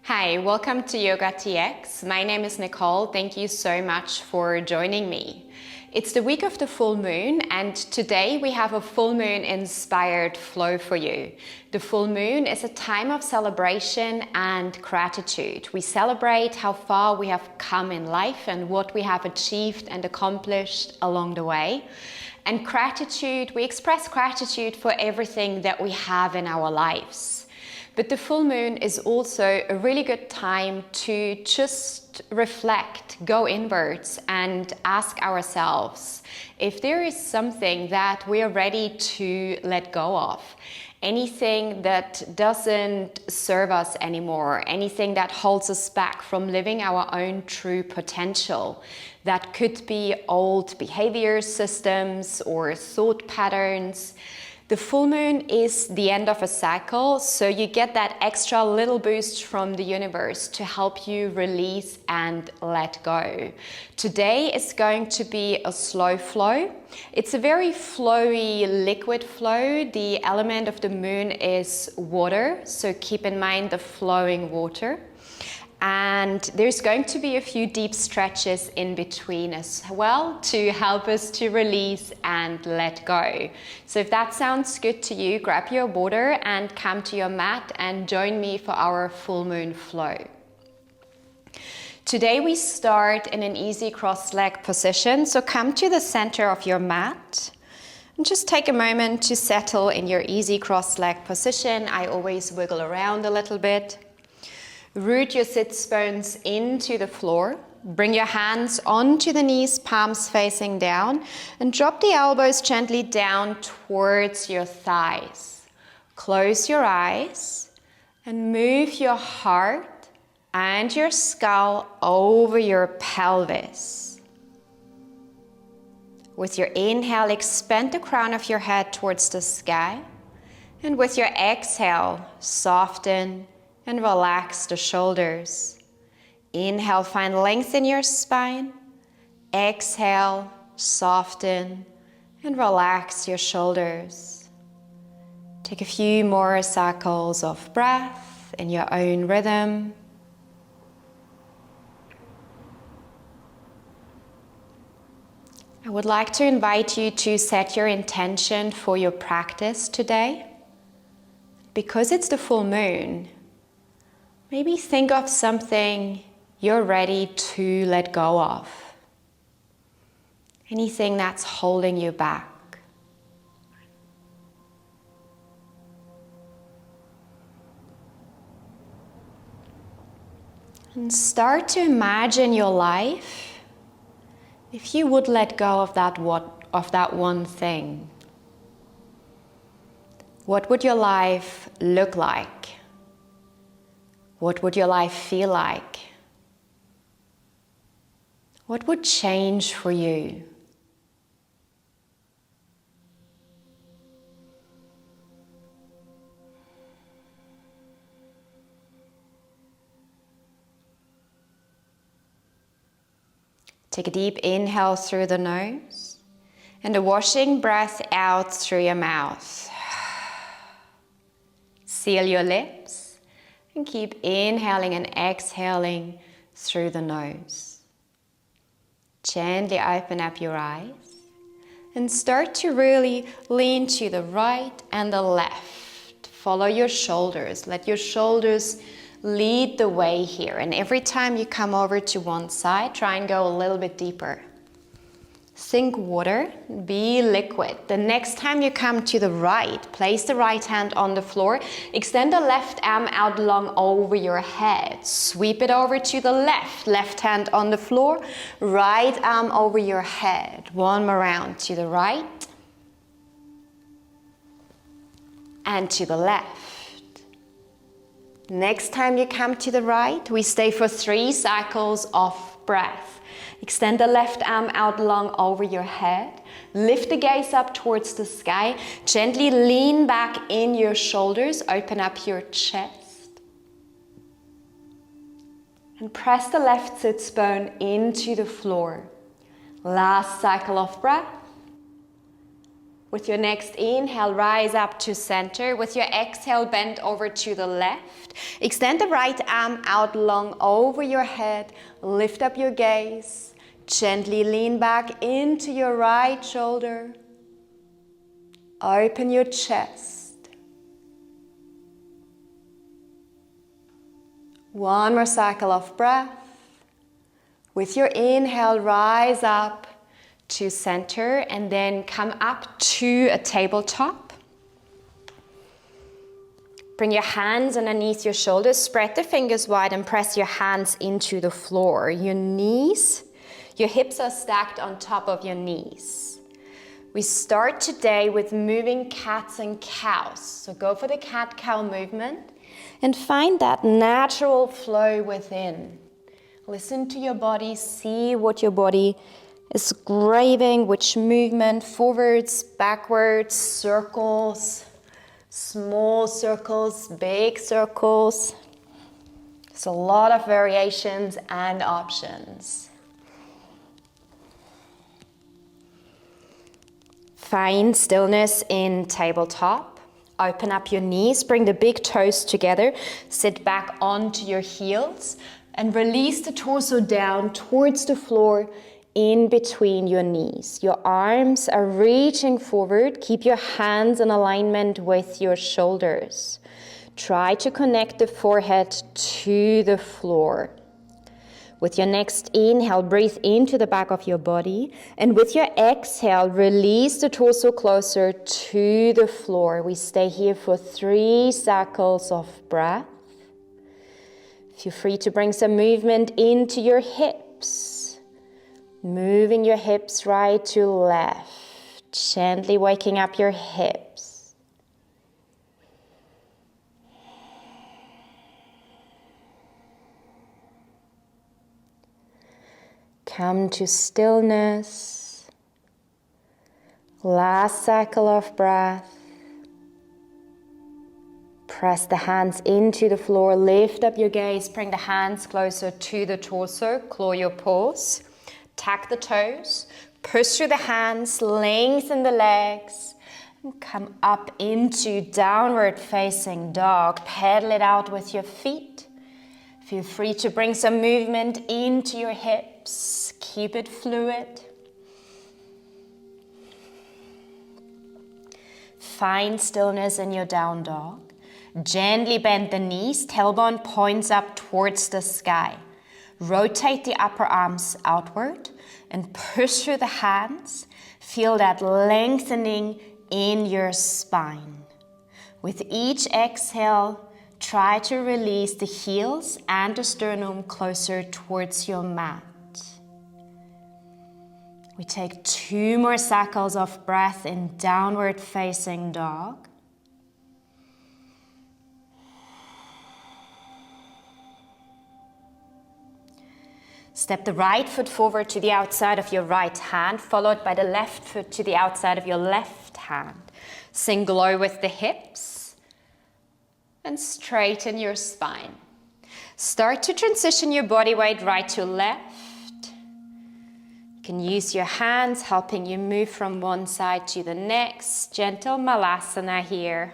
Hi, welcome to YOGATX. My name is Nicole. Thank you so much for joining me. It's the week of the full moon, and today we have a full moon inspired flow for you. The full moon is a time of celebration and gratitude. We celebrate how far we have come in life and what we have achieved and accomplished along the way. And gratitude, we express gratitude for everything that we have in our lives. But the full moon is also a really good time to just reflect, go inwards and ask ourselves if there is something that we are ready to let go of. Anything that doesn't serve us anymore, anything that holds us back from living our own true potential. That could be old behavior systems or thought patterns. The full moon is the end of a cycle, so you get that extra little boost from the universe to help you release and let go. Today is going to be a slow flow. It's a very flowy liquid flow. The element of the moon is water, so keep in mind the flowing water. And there's going to be a few deep stretches in between as well to help us to release and let go. So if that sounds good to you, grab your water and come to your mat and join me for our full moon flow. Today we start in an easy cross-leg position, so come to the center of your mat. And just take a moment to settle in your easy cross-leg position. I always wiggle around a little bit. Root your sits bones into the floor. Bring your hands onto the knees, palms facing down, and drop the elbows gently down towards your thighs. Close your eyes and move your heart and your skull over your pelvis. With your inhale, expand the crown of your head towards the sky, and with your exhale, soften and relax the shoulders. Inhale, find length in your spine. Exhale, soften and relax your shoulders. Take a few more cycles of breath in your own rhythm. I would like to invite you to set your intention for your practice today. Because it's the full moon, maybe think of something you're ready to let go of. Anything that's holding you back. And start to imagine your life if you would let go of that one thing. What would your life look like? What would your life feel like? What would change for you? Take a deep inhale through the nose and a washing breath out through your mouth. Seal your lips. And keep inhaling and exhaling through the nose. Gently open up your eyes and start to really lean to the right and the left. Follow your shoulders. Let your shoulders lead the way here. And every time you come over to one side, try and go a little bit deeper. Think water, be liquid. The next time you come to the right, place the right hand on the floor, extend the left arm out long over your head. Sweep it over to the left hand on the floor, right arm over your head. One more round to the right and to the left. Next time you come to the right, we stay for 3 cycles of breath. Extend the left arm out long over your head. Lift the gaze up towards the sky. Gently lean back in your shoulders. Open up your chest. And press the left sits bone into the floor. Last cycle of breath. With your next inhale, rise up to center. With your exhale, bend over to the left. Extend the right arm out long over your head. Lift up your gaze. Gently lean back into your right shoulder. Open your chest. One more cycle of breath. With your inhale, rise up to center and then come up to a tabletop. Bring your hands underneath your shoulders, spread the fingers wide and press your hands into the floor. Your hips are stacked on top of your knees. We start today with moving cats and cows. So go for the cat-cow movement and find that natural flow within. Listen to your body, see what your body is craving, which movement, forwards, backwards, circles, small circles, big circles. There's a lot of variations and options. Find stillness in tabletop. Open up your knees, bring the big toes together, sit back onto your heels and release the torso down towards the floor in between your knees. Your arms are reaching forward. Keep your hands in alignment with your shoulders. Try to connect the forehead to the floor. With your next inhale, breathe into the back of your body. And with your exhale, release the torso closer to the floor. We stay here for 3 cycles of breath. Feel free to bring some movement into your hips. Moving your hips right to left, gently waking up your hips. Come to stillness. Last cycle of breath. Press the hands into the floor, lift up your gaze, bring the hands closer to the torso, claw your paws. Tuck the toes, push through the hands, lengthen the legs, and come up into downward facing dog. Pedal it out with your feet. Feel free to bring some movement into your hips. Keep it fluid. Find stillness in your down dog. Gently bend the knees, tailbone points up towards the sky. Rotate the upper arms outward and push through the hands. Feel that lengthening in your spine. With each exhale, try to release the heels and the sternum closer towards your mat. We take 2 more cycles of breath in downward facing dog. Step the right foot forward to the outside of your right hand, followed by the left foot to the outside of your left hand. Sink low with the hips and straighten your spine. Start to transition your body weight right to left. You can use your hands helping you move from one side to the next. Gentle malasana here.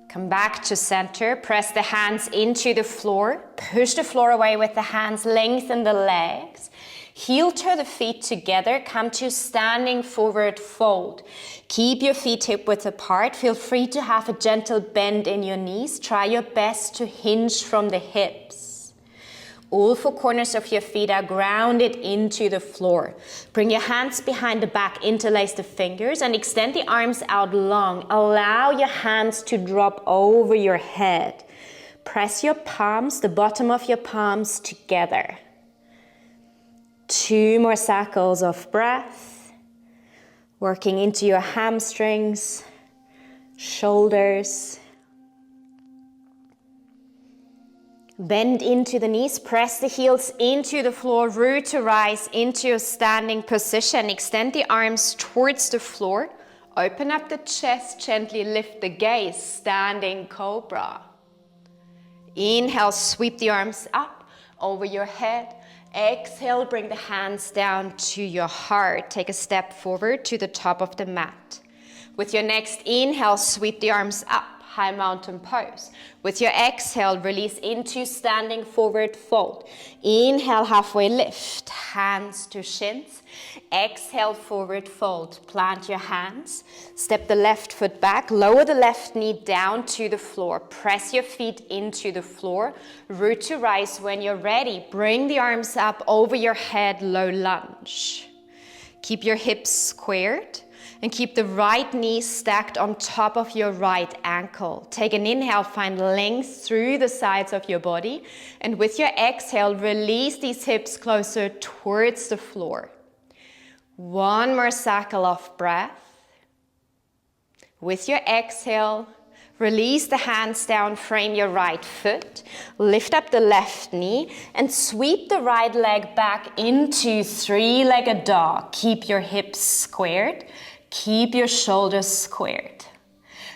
Come back to center, press the hands into the floor, push the floor away with the hands, lengthen the legs, heel toe the feet together, come to standing forward fold. Keep your feet hip width apart, feel free to have a gentle bend in your knees, try your best to hinge from the hips. All 4 corners of your feet are grounded into the floor. Bring your hands behind the back, interlace the fingers and extend the arms out long. Allow your hands to drop over your head. Press your palms, the bottom of your palms together. 2 more cycles of breath. Working into your hamstrings, shoulders. Bend into the knees, press the heels into the floor, root to rise into your standing position. Extend the arms towards the floor. Open up the chest, gently lift the gaze, standing cobra. Inhale, sweep the arms up over your head. Exhale, bring the hands down to your heart. Take a step forward to the top of the mat. With your next inhale, sweep the arms up, high mountain pose. With your exhale, release into standing forward fold. Inhale, halfway lift, hands to shins. Exhale, forward fold. Plant your hands. Step the left foot back. Lower the left knee down to the floor. Press your feet into the floor. Root to rise when you're ready. Bring the arms up over your head, low lunge. Keep your hips squared. And keep the right knee stacked on top of your right ankle. Take an inhale, find length through the sides of your body. And with your exhale, release these hips closer towards the floor. One more cycle of breath. With your exhale, release the hands down, frame your right foot. Lift up the left knee and sweep the right leg back into three-legged dog. Keep your hips squared. Keep your shoulders squared.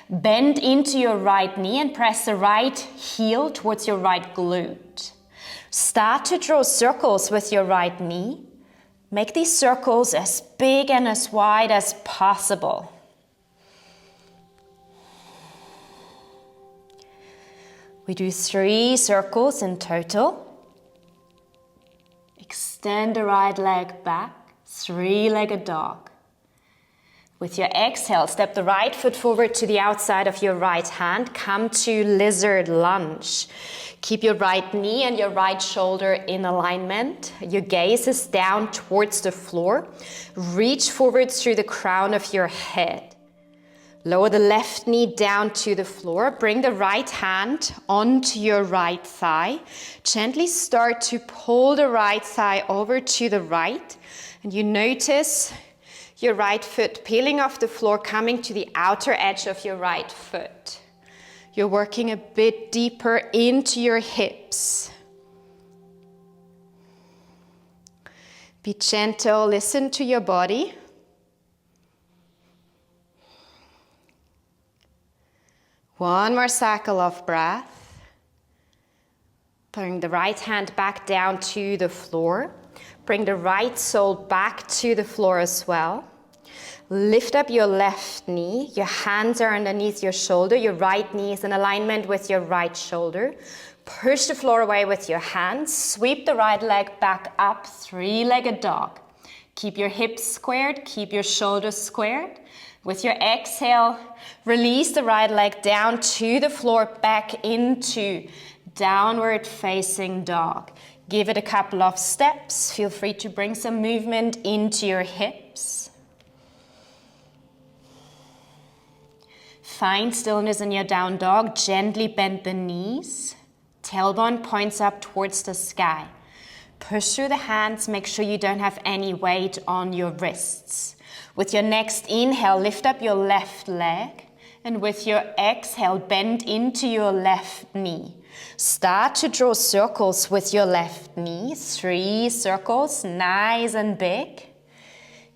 Bend into your right knee and press the right heel towards your right glute. Start to draw circles with your right knee. Make these circles as big and as wide as possible. We do 3 circles in total. Extend the right leg back, three-legged dog. With your exhale, step the right foot forward to the outside of your right hand. Come to lizard lunge. Keep your right knee and your right shoulder in alignment. Your gaze is down towards the floor. Reach forward through the crown of your head. Lower the left knee down to the floor. Bring the right hand onto your right thigh. Gently start to pull the right thigh over to the right. And you notice your right foot peeling off the floor, coming to the outer edge of your right foot. You're working a bit deeper into your hips. Be gentle, listen to your body. One more cycle of breath. Bring the right hand back down to the floor. Bring the right sole back to the floor as well. Lift up your left knee. Your hands are underneath your shoulder. Your right knee is in alignment with your right shoulder. Push the floor away with your hands. Sweep the right leg back up, three-legged dog. Keep your hips squared. Keep your shoulders squared. With your exhale, release the right leg down to the floor, back into downward facing dog. Give it a couple of steps. Feel free to bring some movement into your hips. Find stillness in your down dog. Gently bend the knees. Tailbone points up towards the sky. Push through the hands. Make sure you don't have any weight on your wrists. With your next inhale, lift up your left leg. And with your exhale, bend into your left knee. Start to draw circles with your left knee. 3 circles, nice and big.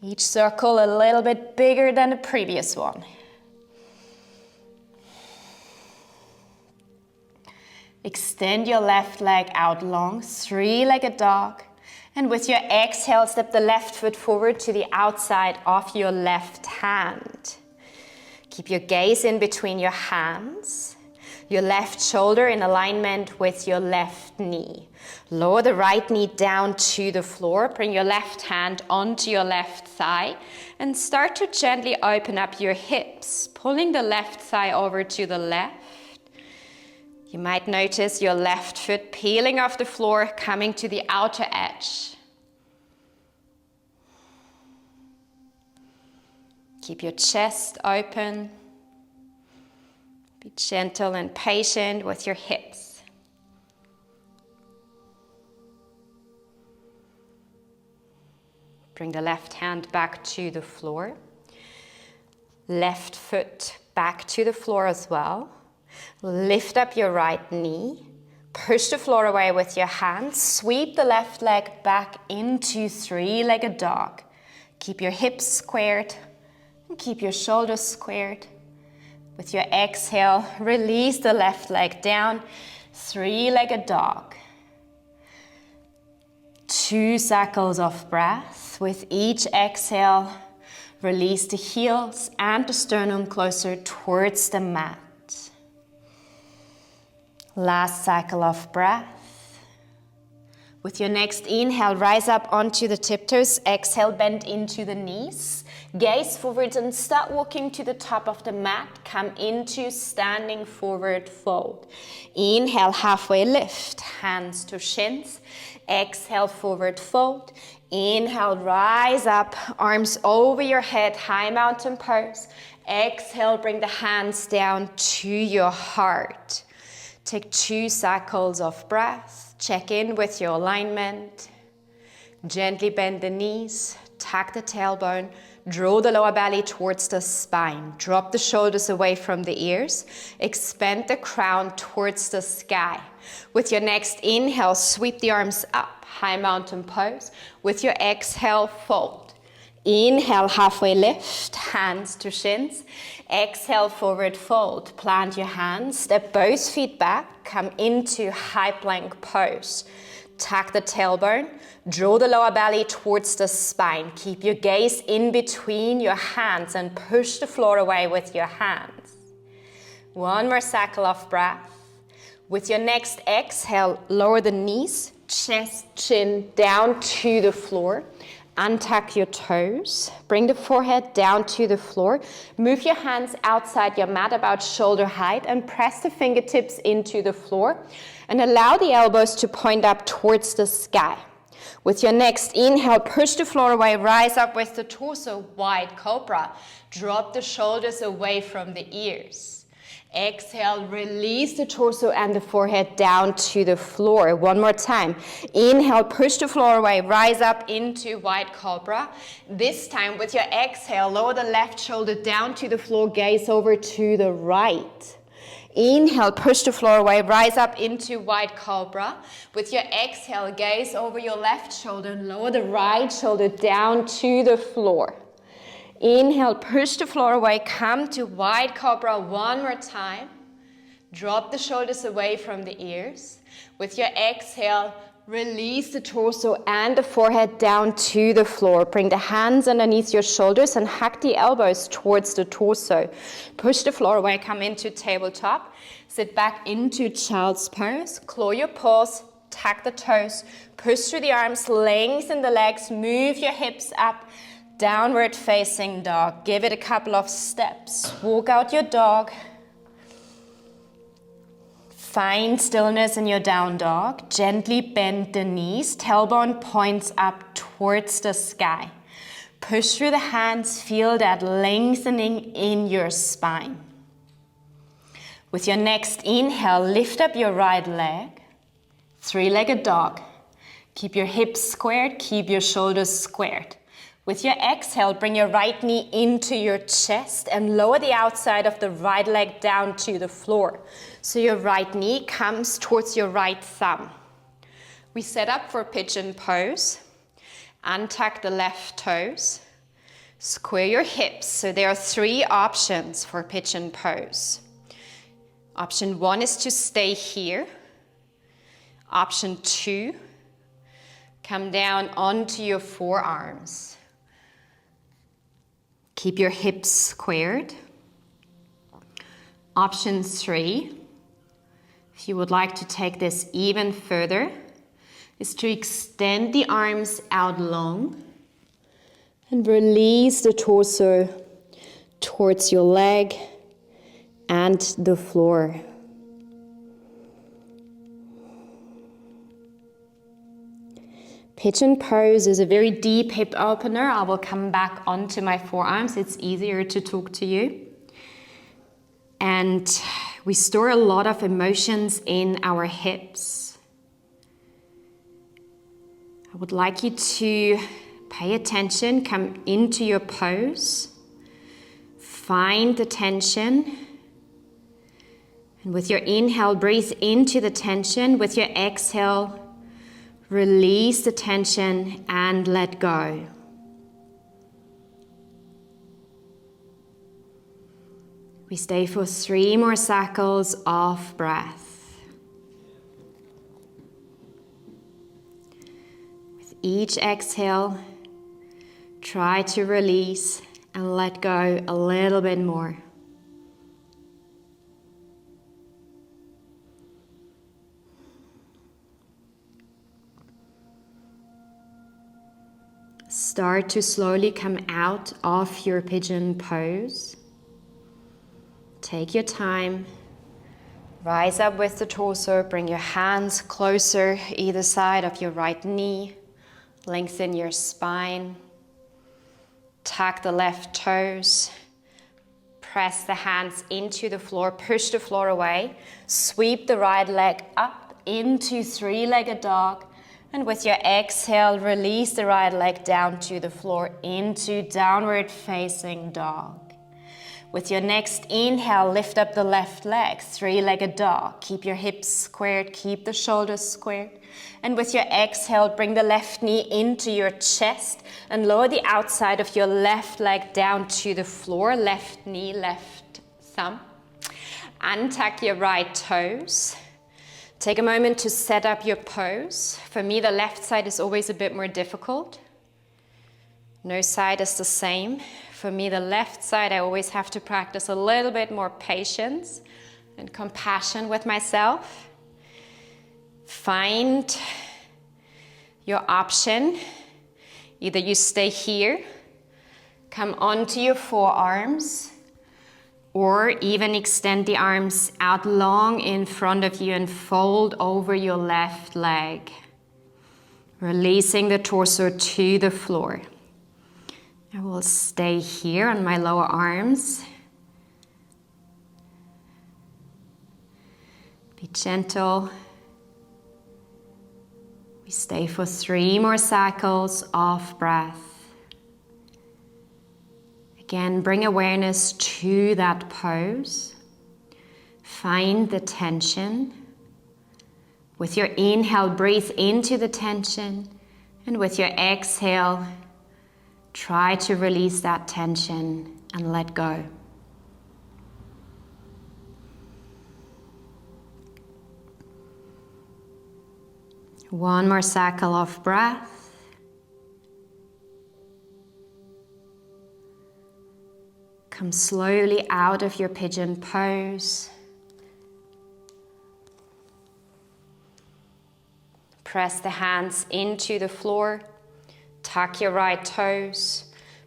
Each circle a little bit bigger than the previous one. Extend your left leg out long, three-legged dog. And with your exhale, step the left foot forward to the outside of your left hand. Keep your gaze in between your hands. Your left shoulder in alignment with your left knee. Lower the right knee down to the floor. Bring your left hand onto your left thigh. And start to gently open up your hips, pulling the left thigh over to the left. You might notice your left foot peeling off the floor, coming to the outer edge. Keep your chest open. Be gentle and patient with your hips. Bring the left hand back to the floor. Left foot back to the floor as well. Lift up your right knee. Push the floor away with your hands. Sweep the left leg back into three-legged dog. Keep your hips squared and keep your shoulders squared. With your exhale, release the left leg down, three-legged dog. 2 cycles of breath. With each exhale, release the heels and the sternum closer towards the mat. Last cycle of breath. With your next inhale, rise up onto the tiptoes. Exhale, bend into the knees. Gaze forward and start walking to the top of the mat. Come into standing forward fold. Inhale, halfway lift, hands to shins. Exhale, forward fold. Inhale, rise up, arms over your head, high mountain pose. Exhale, bring the hands down to your heart. Take 2 cycles of breath. Check in with your alignment. Gently bend the knees, tuck the tailbone, draw the lower belly towards the spine. Drop the shoulders away from the ears. Expand the crown towards the sky. With your next inhale, sweep the arms up, high mountain pose. With your exhale, fold. Inhale, halfway lift, hands to shins. Exhale, forward fold. Plant your hands, step both feet back, come into high plank pose. Tuck the tailbone, draw the lower belly towards the spine. Keep your gaze in between your hands and push the floor away with your hands. One more cycle of breath. With your next exhale, lower the knees, chest, chin down to the floor. Untuck your toes, bring the forehead down to the floor, move your hands outside your mat about shoulder height and press the fingertips into the floor and allow the elbows to point up towards the sky. With your next inhale, push the floor away, rise up with the torso, wide cobra. Drop the shoulders away from the ears. Exhale, release the torso and the forehead down to the floor. One more time. Inhale, push the floor away, rise up into wide cobra. This time with your exhale, lower the left shoulder down to the floor, gaze over to the right. Inhale, push the floor away, rise up into wide cobra. With your exhale, gaze over your left shoulder and lower the right shoulder down to the floor. Inhale, push the floor away, come to wide cobra one more time. Drop the shoulders away from the ears. With your exhale, release the torso and the forehead down to the floor. Bring the hands underneath your shoulders and hug the elbows towards the torso. Push the floor away, come into tabletop. Sit back into child's pose. Claw your paws, tuck the toes. Push through the arms, lengthen the legs, move your hips up. Downward facing dog. Give it a couple of steps. Walk out your dog. Find stillness in your down dog. Gently bend the knees. Tailbone points up towards the sky. Push through the hands. Feel that lengthening in your spine. With your next inhale, lift up your right leg. Three-legged dog. Keep your hips squared. Keep your shoulders squared. With your exhale, bring your right knee into your chest and lower the outside of the right leg down to the floor. So your right knee comes towards your right thumb. We set up for pigeon pose. Untuck the left toes. Square your hips. So there are 3 options for pigeon pose. Option 1 is to stay here. Option 2, come down onto your forearms. Keep your hips squared. Option 3, if you would like to take this even further, is to extend the arms out long and release the torso towards your leg and the floor. Pigeon pose is a very deep hip opener. I will come back onto my forearms. It's easier to talk to you. And we store a lot of emotions in our hips. I would like you to pay attention, come into your pose, find the tension. And with your inhale, breathe into the tension. With your exhale, release the tension and let go. We stay for 3 more cycles of breath. With each exhale, try to release and let go a little bit more. Start to slowly come out of your pigeon pose. Take your time. Rise up with the torso, bring your hands closer either side of your right knee. Lengthen your spine. Tuck the left toes. Press the hands into the floor, push the floor away. Sweep the right leg up into three-legged dog. And with your exhale, release the right leg down to the floor into downward facing dog. With your next inhale, lift up the left leg, three-legged dog. Keep your hips squared, keep the shoulders squared. And with your exhale, bring the left knee into your chest and lower the outside of your left leg down to the floor. Left knee, left thumb. Untuck your right toes. Take a moment to set up your pose. For me, the left side is always a bit more difficult. No side is the same. For me, the left side, I always have to practice a little bit more patience and compassion with myself. Find your option. Either you stay here, come onto your forearms, or even extend the arms out long in front of you and fold over your left leg, releasing the torso to the floor. I will stay here on my lower arms. Be gentle. We stay for 3 more cycles of breath. Again, bring awareness to that pose. Find the tension. With your inhale, breathe into the tension. And with your exhale, try to release that tension and let go. One more cycle of breath. Come slowly out of your pigeon pose. Press the hands into the floor. Tuck your right toes.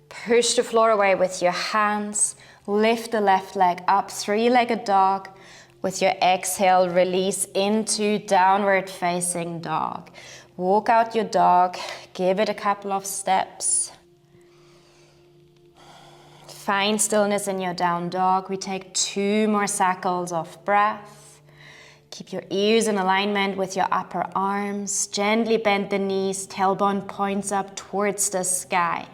Push the floor away with your hands. Lift the left leg up, three-legged dog. With your exhale, release into downward facing dog. Walk out your dog. Give it a couple of steps. Find stillness in your down dog. We take 2 more cycles of breath. Keep your ears in alignment with your upper arms. Gently bend the knees, tailbone points up towards the sky.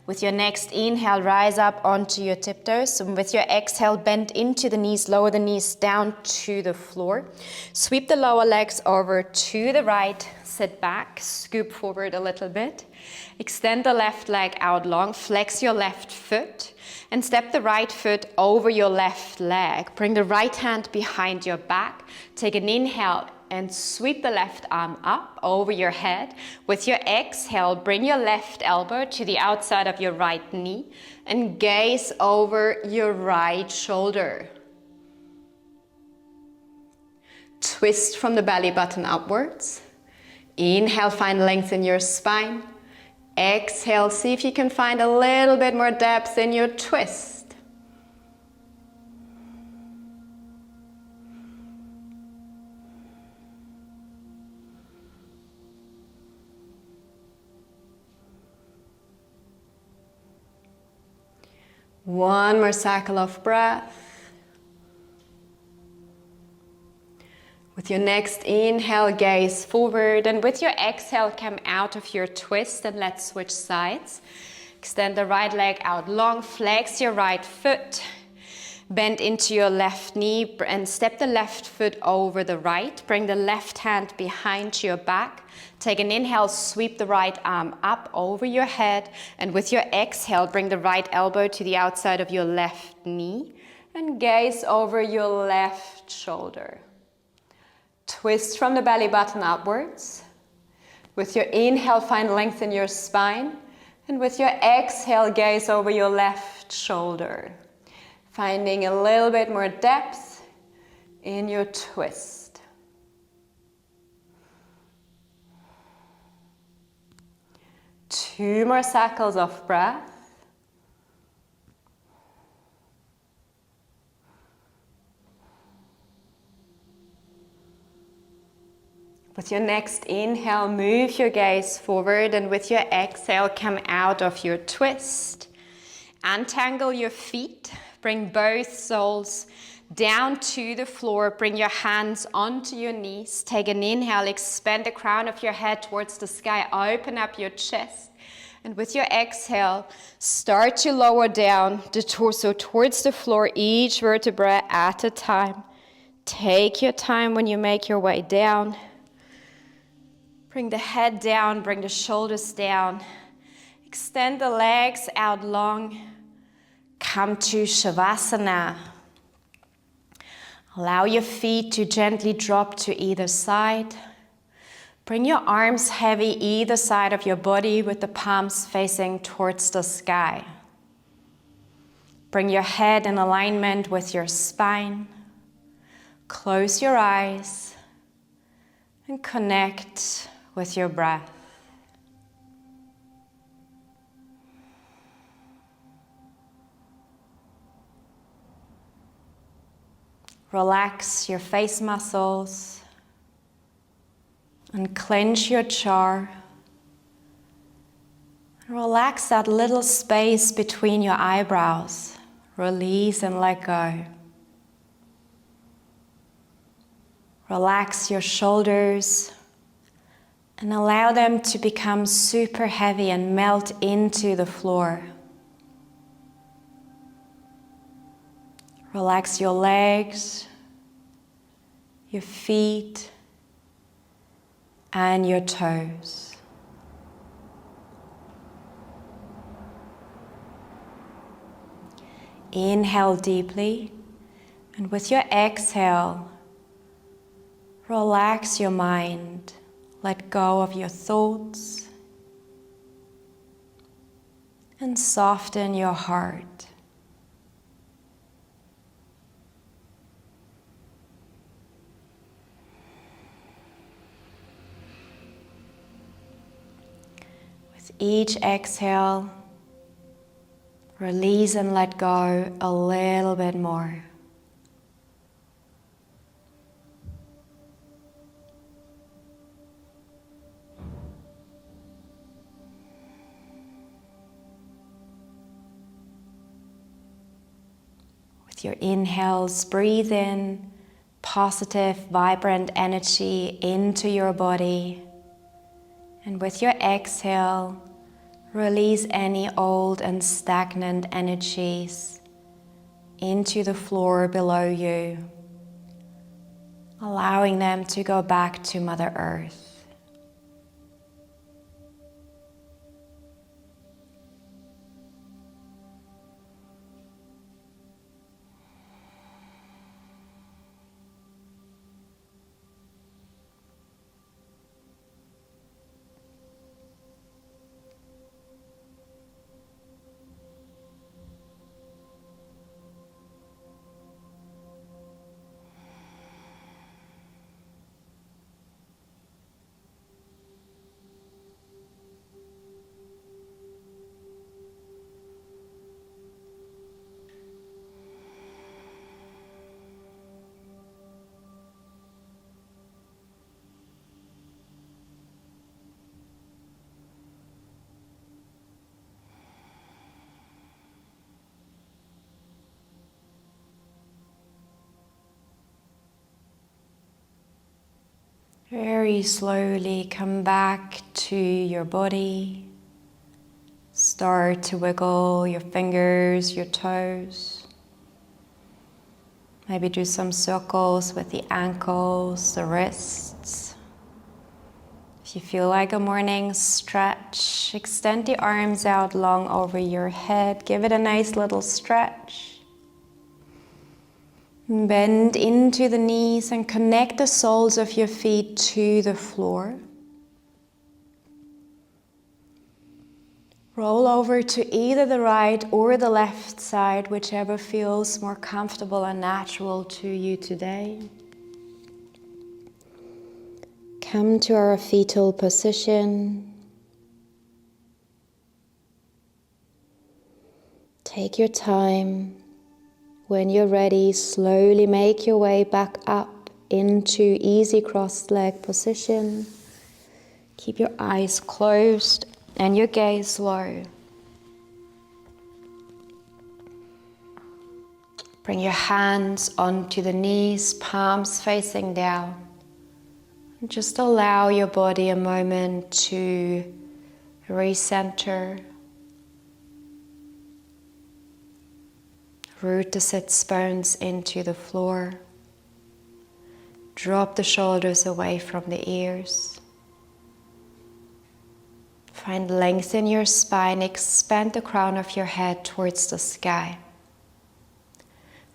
With your next inhale, rise up onto your tiptoes. And with your exhale, bend into the knees, lower the knees down to the floor. Sweep the lower legs over to the right. Sit back, scoop forward a little bit. Extend the left leg out long, flex your left foot, and step the right foot over your left leg. Bring the right hand behind your back. Take an inhale and sweep the left arm up over your head. With your exhale, bring your left elbow to the outside of your right knee and gaze over your right shoulder. Twist from the belly button upwards. Inhale, find length in your spine. Exhale, see if you can find a little bit more depth in your twist. One more cycle of breath. With your next inhale, gaze forward, and with your exhale, come out of your twist and let's switch sides. Extend the right leg out long, flex your right foot, bend into your left knee and step the left foot over the right. Bring the left hand behind your back. Take an inhale, sweep the right arm up over your head, and with your exhale, bring the right elbow to the outside of your left knee and gaze over your left shoulder. Twist from the belly button upwards. With your inhale, find length in your spine. And with your exhale, gaze over your left shoulder. Finding a little bit more depth in your twist. Two more cycles of breath. With your next inhale, move your gaze forward, and with your exhale, come out of your twist. Untangle your feet, bring both soles down to the floor, bring your hands onto your knees. Take an inhale, expand the crown of your head towards the sky, open up your chest. And with your exhale, start to lower down the torso towards the floor, each vertebra at a time. Take your time when you make your way down. Bring the head down, bring the shoulders down. Extend the legs out long. Come to Shavasana. Allow your feet to gently drop to either side. Bring your arms heavy either side of your body with the palms facing towards the sky. Bring your head in alignment with your spine. Close your eyes and connect with your breath. Relax your face muscles and clench your jaw. Relax that little space between your eyebrows. Release and let go. Relax your shoulders and allow them to become super heavy and melt into the floor. Relax your legs, your feet, and your toes. Inhale deeply, and with your exhale, relax your mind. Let go of your thoughts and soften your heart. With each exhale, release and let go a little bit more. Your inhales, breathe in positive, vibrant energy into your body. And with your exhale, release any old and stagnant energies into the floor below you, allowing them to go back to Mother Earth. Very slowly come back to your body. Start to wiggle your fingers, your toes. Maybe do some circles with the ankles, the wrists. If you feel like a morning stretch, extend the arms out long over your head. Give it a nice little stretch. Bend into the knees and connect the soles of your feet to the floor. Roll over to either the right or the left side, whichever feels more comfortable and natural to you today. Come to our fetal position. Take your time. When you're ready, slowly make your way back up into easy crossed leg position. Keep your eyes closed and your gaze low. Bring your hands onto the knees, palms facing down. And just allow your body a moment to recenter. Root the sits bones into the floor. Drop the shoulders away from the ears. Find length in your spine. Expand the crown of your head towards the sky.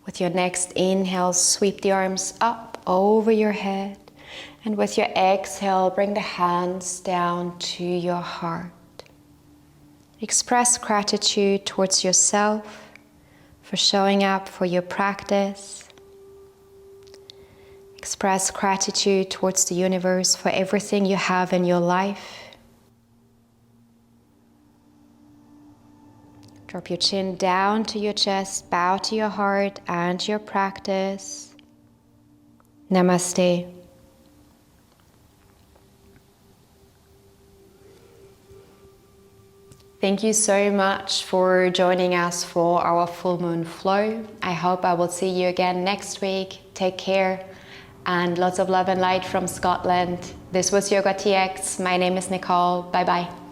With your next inhale, sweep the arms up over your head. And with your exhale, bring the hands down to your heart. Express gratitude towards yourself for showing up for your practice. Express gratitude towards the universe for everything you have in your life. Drop your chin down to your chest, bow to your heart and your practice. Namaste. Thank you so much for joining us for our full moon flow. I hope I will see you again next week. Take care and lots of love and light from Scotland. This was YOGATX. My name is Nicolle. Bye bye.